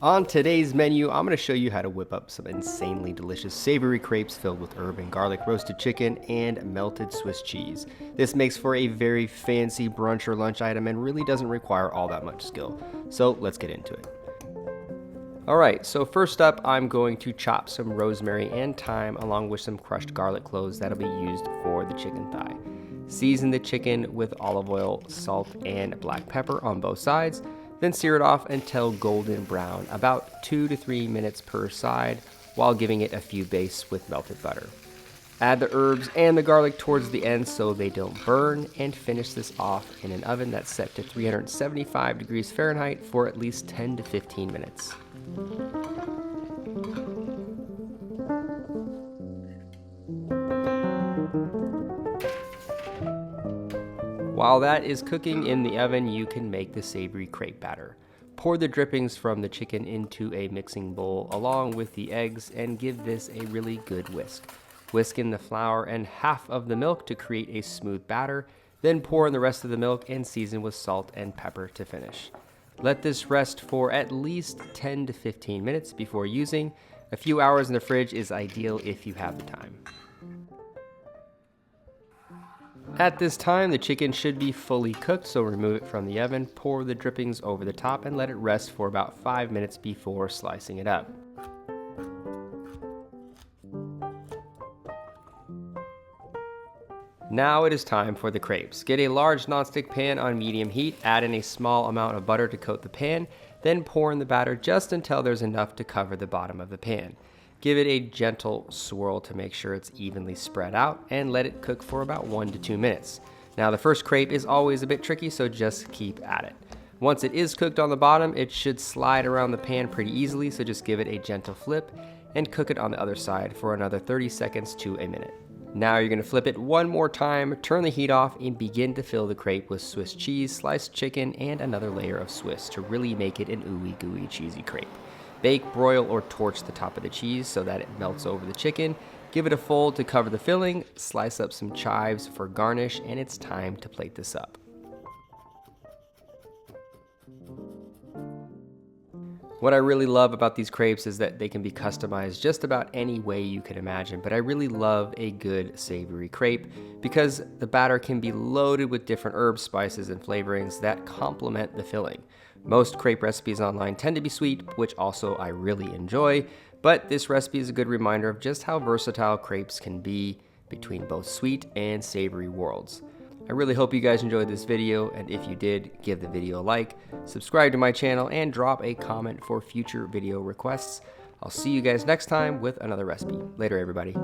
On today's menu, I'm going to show you how to whip up some insanely delicious savory crepes filled with herb and garlic roasted chicken and melted Swiss cheese. This makes for a very fancy brunch or lunch item and really doesn't require all that much skill. So let's get into it. Alright, so first up I'm going to chop some rosemary and thyme along with some crushed garlic cloves that'll be used for the chicken thigh. Season the chicken with olive oil, salt, and black pepper on both sides. Then sear it off until golden brown, about 2 to 3 minutes per side, while giving it a few bastes with melted butter. Add the herbs and the garlic towards the end so they don't burn, and finish this off in an oven that's set to 375 degrees Fahrenheit for at least 10 to 15 minutes. While that is cooking in the oven, you can make the savory crepe batter. Pour the drippings from the chicken into a mixing bowl along with the eggs and give this a really good whisk. Whisk in the flour and half of the milk to create a smooth batter, then pour in the rest of the milk and season with salt and pepper to finish. Let this rest for at least 10 to 15 minutes before using. A few hours in the fridge is ideal if you have the time. At this time, the chicken should be fully cooked, so remove it from the oven, pour the drippings over the top, and let it rest for about 5 minutes before slicing it up. Now it is time for the crepes. Get a large nonstick pan on medium heat, add in a small amount of butter to coat the pan, then pour in the batter just until there's enough to cover the bottom of the pan. Give it a gentle swirl to make sure it's evenly spread out and let it cook for about 1 to 2 minutes. Now the first crepe is always a bit tricky, so just keep at it. Once it is cooked on the bottom, it should slide around the pan pretty easily, so just give it a gentle flip and cook it on the other side for another 30 seconds to a minute. Now you're going to flip it one more time, turn the heat off, and begin to fill the crepe with Swiss cheese, sliced chicken, and another layer of Swiss to really make it an ooey gooey cheesy crepe. Bake, broil, or torch the top of the cheese so that it melts over the chicken. Give it a fold to cover the filling, slice up some chives for garnish, and it's time to plate this up. What I really love about these crepes is that they can be customized just about any way you can imagine, but I really love a good savory crepe because the batter can be loaded with different herbs, spices, and flavorings that complement the filling. Most crepe recipes online tend to be sweet, which also I really enjoy, but this recipe is a good reminder of just how versatile crepes can be between both sweet and savory worlds. I really hope you guys enjoyed this video, and if you did, give the video a like, subscribe to my channel, and drop a comment for future video requests. I'll see you guys next time with another recipe. Later, everybody.